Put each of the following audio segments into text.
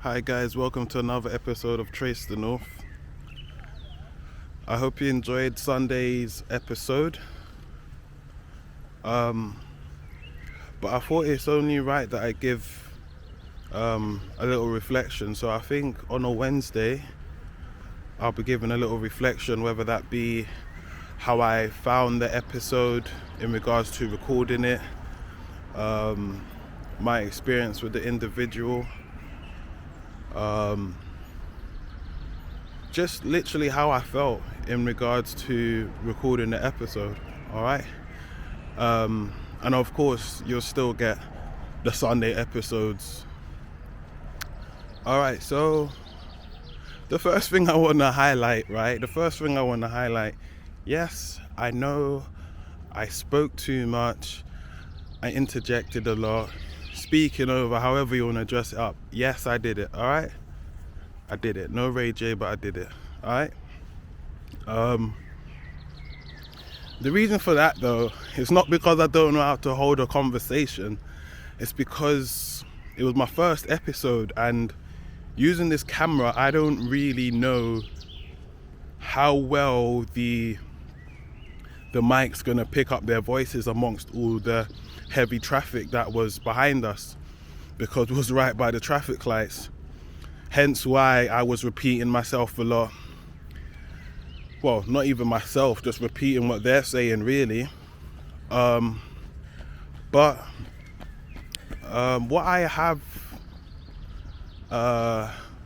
Hi guys, welcome to another episode of Trace the North. I hope you enjoyed Sunday's episode. But I thought it's only right that I give a little reflection. So I think on a Wednesday I'll be giving a little reflection, whether that be how I found the episode in regards to recording it, my experience with the individual, just literally how I felt in regards to recording the episode. Alright, and of course you'll still get the Sunday episodes. Alright, so the first thing I want to highlight, yes, I know I spoke too much, I interjected a lot, speaking over, however you want to dress it up. Yes, I did it. Alright, I did it. No Ray J, but I did it. Alright. The reason for that though is not because I don't know how to hold a conversation. It's because it was my first episode, and using this camera, I don't really know how well the mic's gonna pick up their voices amongst all the heavy traffic that was behind us, because it was right by the traffic lights. Hence why I was repeating myself a lot. Well, not even myself, just repeating what they're saying really. But what I have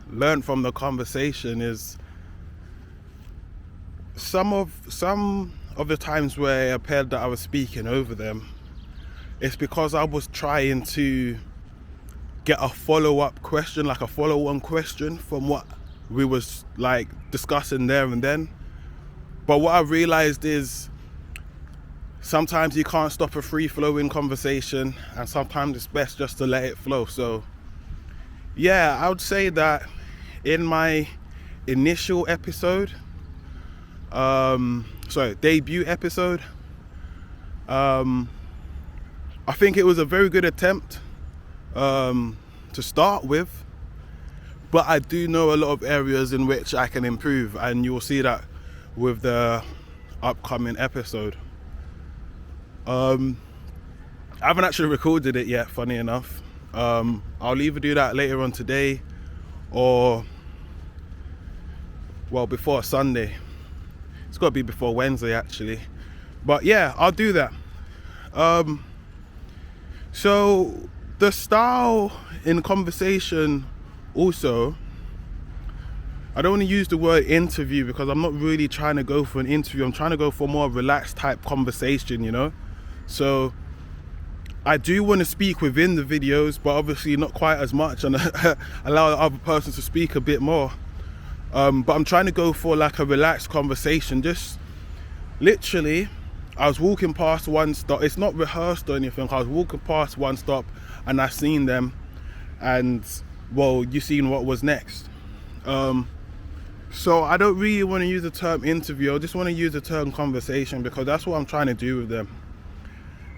learned from the conversation is some of the times where it appeared that I was speaking over them, it's because I was trying to get a follow-up question, like a follow-on question from what we was like discussing there and then. But what I realized is sometimes you can't stop a free-flowing conversation, and sometimes it's best just to let it flow. So yeah, I would say that in my initial episode, debut episode, I think it was a very good attempt to start with, but I do know a lot of areas in which I can improve, and you'll see that with the upcoming episode. I haven't actually recorded it yet, funny enough. I'll either do that later on today or, well, before Sunday. It's got to be before Wednesday actually, but yeah, I'll do that. So the style in conversation also, I don't want to use the word interview because I'm not really trying to go for an interview. I'm trying to go for more relaxed type conversation, you know. So I do want to speak within the videos, but obviously not quite as much, and allow the other person to speak a bit more. But I'm trying to go for like a relaxed conversation. Just literally, I was walking past one stop. It's not rehearsed or anything. I was walking past one stop and I seen them, and well, you seen what was next. So I don't really want to use the term interview. I just want to use the term conversation, because that's what I'm trying to do with them,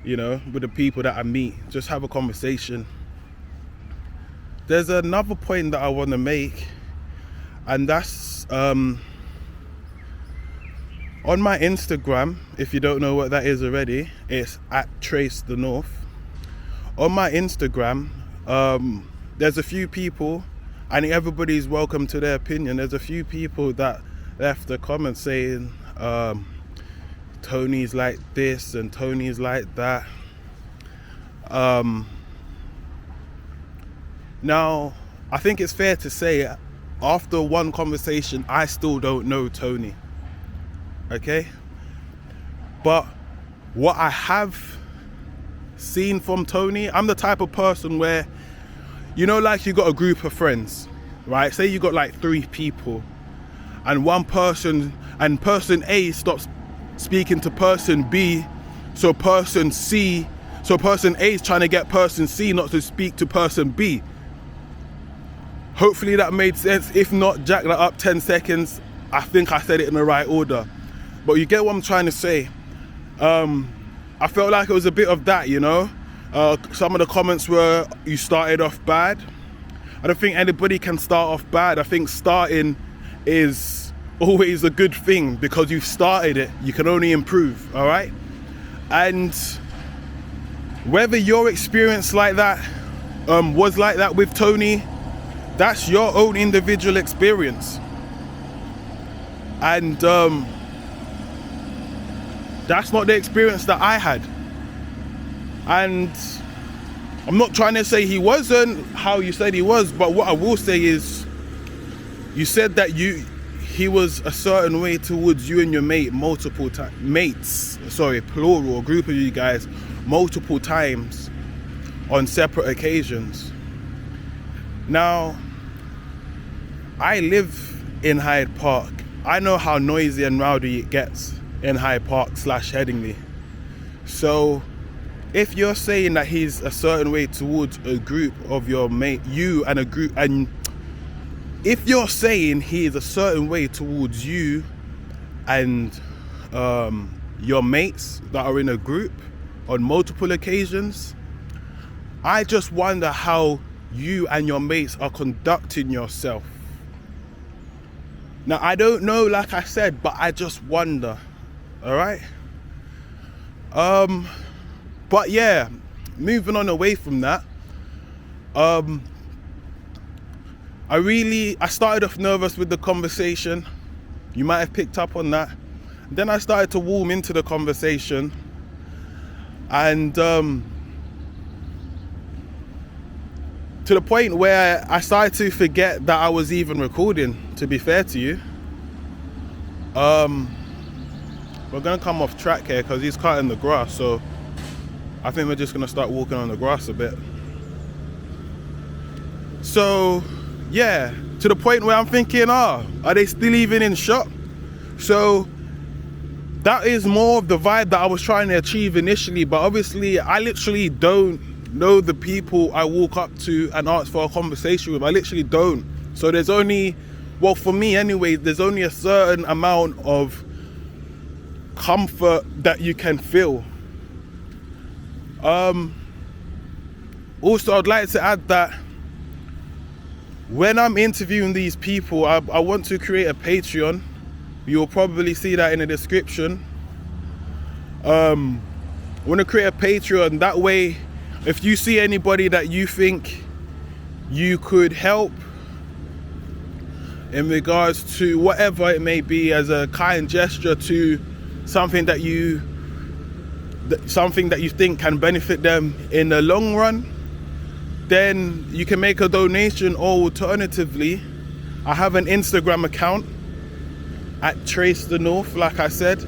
you know, with the people that I meet. Just have a conversation. There's another point that I want to make, and that's on my Instagram. If you don't know what that is already, it's at Trace the North. On my Instagram, there's a few people, and everybody's welcome to their opinion. There's a few people that left a comment saying Tony's like this and Tony's like that. Now, I think it's fair to say, after one conversation, I still don't know Tony. Okay? But what I have seen from Tony, I'm the type of person where, you know, like you got a group of friends, right? Say you got like 3 people, and one person, and person A stops speaking to person B, so person A is trying to get person C not to speak to person B. Hopefully that made sense. If not, jack that up 10 seconds. I think I said it in the right order. But you get what I'm trying to say. I felt like it was a bit of that, you know. Some of the comments were, you started off bad. I don't think anybody can start off bad. I think starting is always a good thing, because you've started it, you can only improve, all right? And whether your experience like that was like that with Tony, that's your own individual experience. And that's not the experience that I had. And I'm not trying to say he wasn't how you said he was, but what I will say is, you said that he was a certain way towards you and your mate multiple times, plural, a group of you guys, multiple times on separate occasions. Now, I live in Hyde Park. I know how noisy and rowdy it gets in Hyde Park / Headingley. So if you're saying that he's a certain way towards a group of your mate, you and a group, and if you're saying he is a certain way towards you and your mates that are in a group on multiple occasions, I just wonder how you and your mates are conducting yourself. Now, I don't know, like I said, but I just wonder, all right? But yeah, moving on away from that, I started off nervous with the conversation. You might have picked up on that. Then I started to warm into the conversation, and to the point where I started to forget that I was even recording, to be fair to you. We're gonna come off track here because he's cutting the grass, so I think we're just gonna start walking on the grass a bit. So yeah, to the point where I'm thinking, are they still even in shop? So that is more of the vibe that I was trying to achieve initially, but obviously I literally don't know the people I walk up to and ask for a conversation with. I literally don't. So there's only, well, for me anyway, there's only a certain amount of comfort that you can feel. Also, I'd like to add that when I'm interviewing these people, I want to create a Patreon. You'll probably see that in the description. I want to create a Patreon. That way, if you see anybody that you think you could help in regards to whatever it may be, as a kind gesture to something that you think can benefit them in the long run, then you can make a donation. Or alternatively, I have an Instagram account at Trace the North, like I said,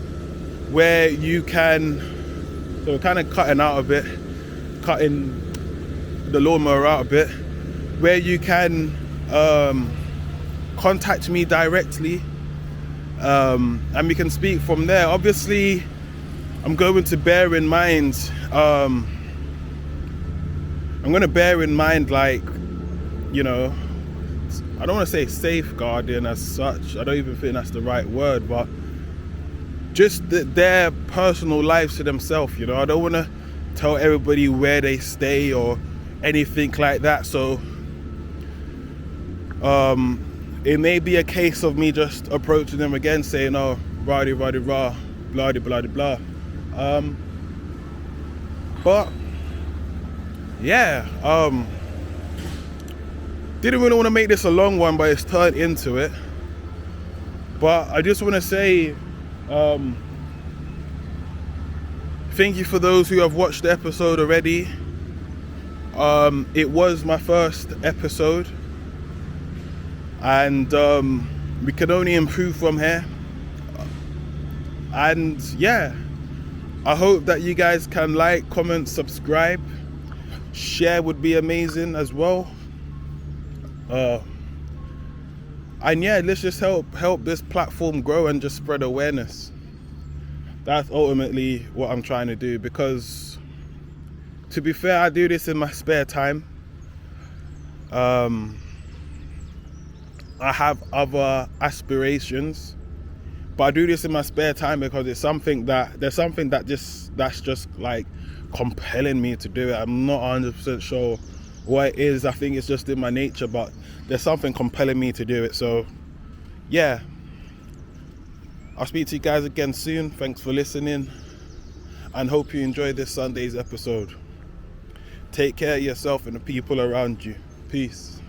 where you can, so we're kind of cutting the lawnmower out a bit, where you can contact me directly, and we can speak from there. Obviously, I'm going to bear in mind, like, you know, I don't want to say safeguarding as such. I don't even think that's the right word, but just their personal lives to themselves, you know. I don't want to tell everybody where they stay or anything like that. So it may be a case of me just approaching them again, saying, oh, rah blah blah blah blah. But yeah, didn't really want to make this a long one, but it's turned into it. But I just want to say thank you for those who have watched the episode already. It was my first episode, and we can only improve from here. And yeah, I hope that you guys can like, comment, subscribe, share would be amazing as well. And yeah, let's just help this platform grow and just spread awareness. That's ultimately what I'm trying to do, because to be fair, I do this in my spare time. I have other aspirations, but I do this in my spare time because there's something that's just like compelling me to do it. I'm not 100% sure what it is. I think it's just in my nature, but there's something compelling me to do it. So yeah, I'll speak to you guys again soon. Thanks for listening, and hope you enjoyed this Sunday's episode. Take care of yourself and the people around you. Peace.